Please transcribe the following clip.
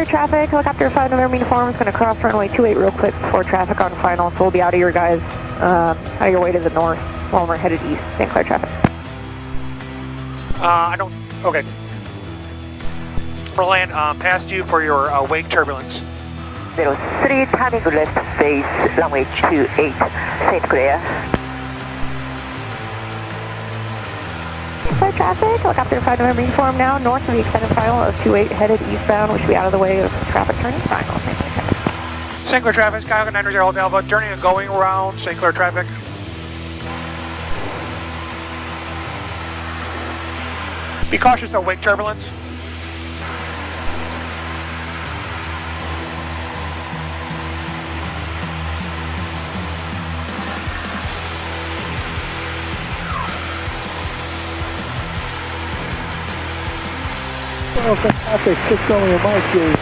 traffic, helicopter 5 November uniform is going to cross runway 28 real quick before traffic on final, so we'll be out of your guys, out of your way to the north while we're headed east. St. Clair traffic. Okay. We'll land past you for your wake turbulence. 03, turning left base, runway 28, St. Clair. St. Clair traffic, helicopter 5 November uniform now, north of the extended final of 28 headed eastbound, we should be out of the way of traffic turning final. St. Clair traffic, Skyhawk 90 Delta Alpha, turning and going around St. Clair traffic. Be cautious of wake turbulence. Oh, fantastic. 6 only in my series.